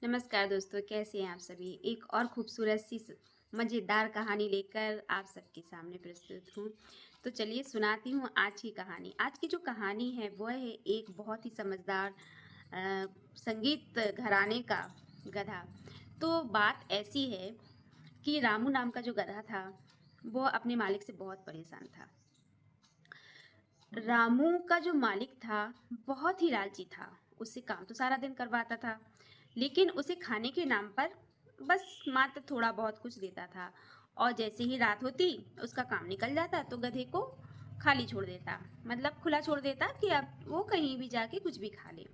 नमस्कार दोस्तों, कैसे हैं आप सभी। एक और खूबसूरत सी मज़ेदार कहानी लेकर आप सबके सामने प्रस्तुत हूँ। तो चलिए सुनाती हूँ आज की कहानी। आज की जो कहानी है वह है एक बहुत ही समझदार संगीत घराने का गधा। तो बात ऐसी है कि रामू नाम का जो गधा था वो अपने मालिक से बहुत परेशान था। रामू का जो मालिक था बहुत ही लालची था। उससे काम तो सारा दिन करवाता था, लेकिन उसे खाने के नाम पर बस मात्र थोड़ा बहुत कुछ देता था। और जैसे ही रात होती उसका काम निकल जाता तो गधे को खाली छोड़ देता, मतलब खुला छोड़ देता कि अब वो कहीं भी जाके कुछ भी खा ले।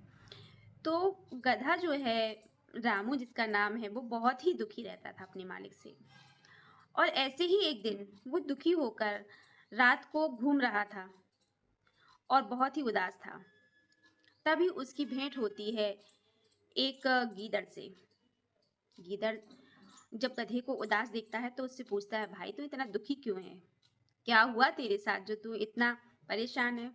तो गधा जो है, रामू जिसका नाम है, वो बहुत ही दुखी रहता था अपने मालिक से। और ऐसे ही एक दिन वो दुखी होकर रात को घूम रहा था और बहुत ही उदास था। तभी उसकी भेंट होती है एक गीदड़ से। गीदड़ जब गधे को उदास देखता है तो उससे पूछता है, भाई तू इतना दुखी क्यों है? क्या हुआ तेरे साथ जो तू इतना परेशान है?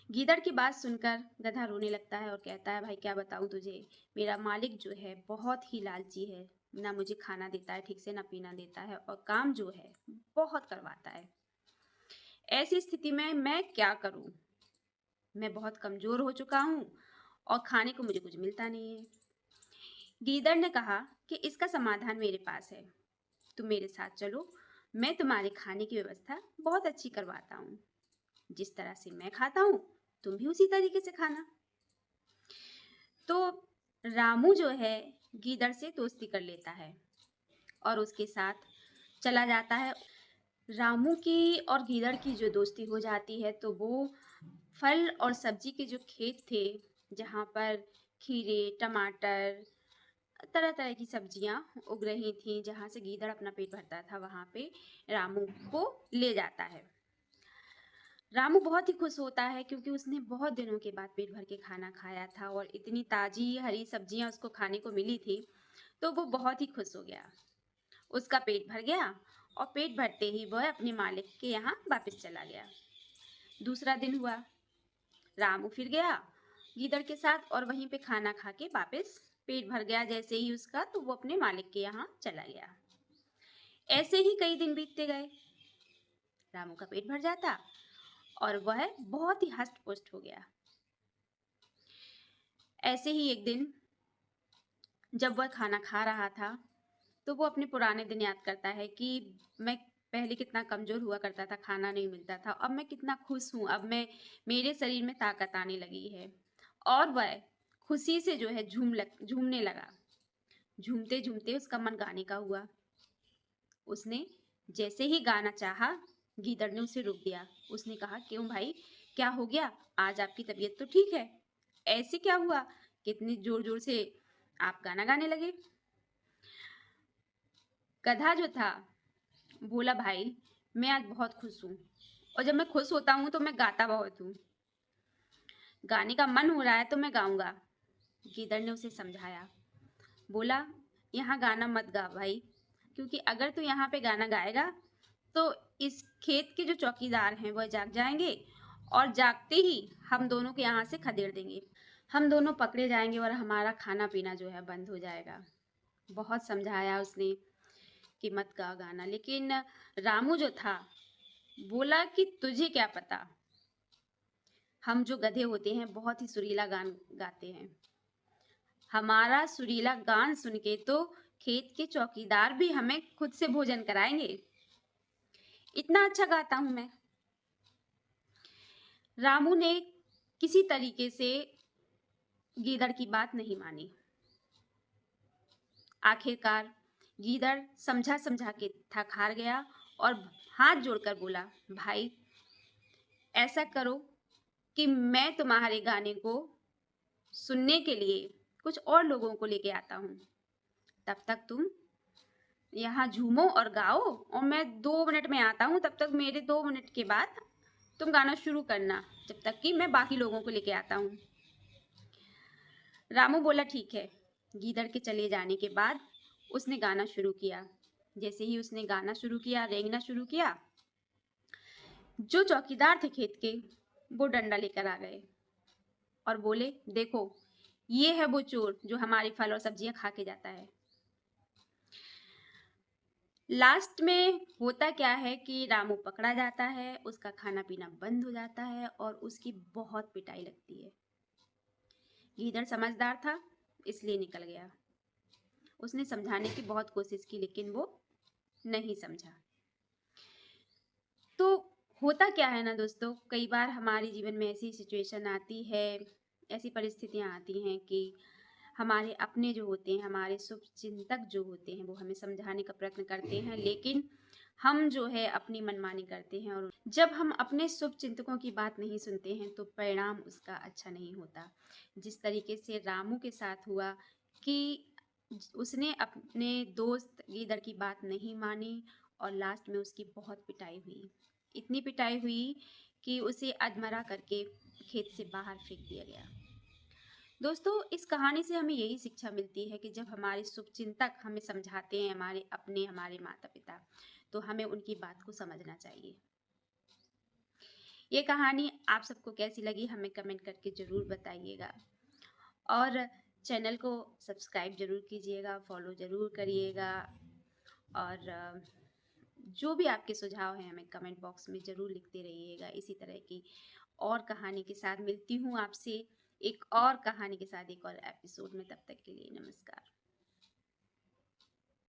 गीदड़ की बात सुनकर गधा रोने लगता है और कहता है, भाई क्या बताऊं तुझे, मेरा मालिक जो है बहुत ही लालची है। ना मुझे खाना देता है ठीक से, ना पीना देता है, और काम जो है बहुत करवाता है। ऐसी स्थिति में मैं क्या करूं? मैं बहुत कमजोर हो चुका हूँ और खाने को मुझे कुछ मिलता नहीं है। गीदड़ ने कहा कि इसका समाधान मेरे पास है, तुम मेरे साथ चलो। मैं तुम्हारे खाने की व्यवस्था बहुत अच्छी करवाता हूँ। जिस तरह से मैं खाता हूँ तुम भी उसी तरीके से खाना। तो रामू जो है गीदड़ से दोस्ती कर लेता है और उसके साथ चला जाता है। रामू की और गीदड़ की जो दोस्ती हो जाती है तो वो फल और सब्जी के जो खेत थे, जहाँ पर खीरे, टमाटर, तरह तरह की सब्जियां उग रही थी, जहाँ से गीदड़ अपना पेट भरता था, वहां पे रामू को ले जाता है। रामू बहुत ही खुश होता है क्योंकि उसने बहुत दिनों के बाद पेट भर के खाना खाया था और इतनी ताजी हरी सब्जियां उसको खाने को मिली थी। तो वो बहुत ही खुश हो गया, उसका पेट भर गया और पेट भरते ही वह अपने मालिक के यहाँ वापस चला गया। दूसरा दिन हुआ, रामू फिर गया गीदड़ के साथ और वहीं पे खाना खा के वापस पेट भर गया जैसे ही उसका, तो वो अपने मालिक के यहाँ चला गया। ऐसे ही कई दिन बीतते गए। रामू का पेट भर जाता और वह बहुत ही हष्ट पुष्ट हो गया। ऐसे ही एक दिन जब वह खाना खा रहा था तो वो अपने पुराने दिन याद करता है कि मैं पहले कितना कमजोर हुआ करता था, खाना नहीं मिलता था, अब मैं कितना खुश हूँ, अब मैं मेरे शरीर में ताकत आने लगी है। और वह खुशी से जो है झूमने लगा। झूमते झूमते उसका मन गाने का हुआ। उसने जैसे ही गाना चाहा, गीदड़ ने उसे रोक दिया। उसने कहा, क्यों भाई, क्या हो गया? आज आपकी तबीयत तो ठीक है, ऐसे क्या हुआ? कितनी जोर जोर से आप गाना गाने लगे? गधा जो था बोला, भाई मैं आज बहुत खुश हूँ और जब मैं खुश होता हूँ तो मैं गाता बहुत हूँ। गाने का मन हो रहा है तो मैं गाऊंगा। गीदड़ ने उसे समझाया, बोला, यहाँ गाना मत गा भाई, क्योंकि अगर तू यहाँ पे गाना गाएगा तो इस खेत के जो चौकीदार हैं वह जाग जाएंगे और जागते ही हम दोनों को यहाँ से खदेड़ देंगे। हम दोनों पकड़े जाएंगे और हमारा खाना पीना जो है बंद हो जाएगा। बहुत समझाया उसने कि मत गा गाना, लेकिन रामू जो था बोला कि तुझे क्या पता, हम जो गधे होते हैं बहुत ही सुरीला गान गाते हैं। हमारा सुरीला गान सुन के तो खेत के चौकीदार भी हमें खुद से भोजन कराएंगे, इतना अच्छा गाता हूं मैं। रामू ने किसी तरीके से गीदड़ की बात नहीं मानी। आखिरकार गीदड़ समझा समझा के थक हार गया और हाथ जोड़कर बोला, भाई ऐसा करो कि मैं तुम्हारे गाने को सुनने के लिए कुछ और लोगों को लेके आता हूँ। तब तक तुम यहाँ झूमो और गाओ और मैं 2 मिनट में आता हूँ। तब तक मेरे 2 मिनट के बाद तुम गाना शुरू करना, जब तक कि मैं बाकी लोगों को लेके आता हूँ। रामू बोला, ठीक है। गीदड़ के चले जाने के बाद उसने गाना शुरू किया। जैसे ही उसने गाना शुरू किया, रेंगना शुरू किया, जो चौकीदार थे खेत के वो डंडा लेकर आ गए और बोले, देखो ये है वो चोर जो हमारे फल और सब्जियां खा के जाता है। लास्ट में होता क्या है कि रामू पकड़ा जाता है, उसका खाना पीना बंद हो जाता है और उसकी बहुत पिटाई लगती है। गीदड़ समझदार था, इसलिए निकल गया। उसने समझाने की बहुत कोशिश की लेकिन वो नहीं समझा। तो होता क्या है ना दोस्तों, कई बार हमारे जीवन में ऐसी सिचुएशन आती है, ऐसी परिस्थितियां आती हैं कि हमारे अपने जो होते हैं, हमारे शुभ चिंतक जो होते हैं, वो हमें समझाने का प्रयत्न करते हैं, लेकिन हम जो है अपनी मनमानी करते हैं। और जब हम अपने शुभ चिंतकों की बात नहीं सुनते हैं तो परिणाम उसका अच्छा नहीं होता। जिस तरीके से रामू के साथ हुआ कि उसने अपने दोस्त गीदड़ की बात नहीं मानी और लास्ट में उसकी बहुत पिटाई हुई। इतनी पिटाई हुई कि उसे अधमरा करके खेत से बाहर फेंक दिया गया। दोस्तों, इस कहानी से हमें यही शिक्षा मिलती है कि जब हमारे शुभचिंतक हमें समझाते हैं, हमारे अपने, हमारे माता पिता, तो हमें उनकी बात को समझना चाहिए। ये कहानी आप सबको कैसी लगी हमें कमेंट करके ज़रूर बताइएगा और चैनल को सब्सक्राइब ज़रूर कीजिएगा, फॉलो ज़रूर करिएगा और जो भी आपके सुझाव हैं हमें कमेंट बॉक्स में ज़रूर लिखते रहिएगा। इसी तरह की और कहानी के साथ मिलती हूँ आपसे एक और कहानी के साथ एक और एपिसोड में। तब तक के लिए नमस्कार।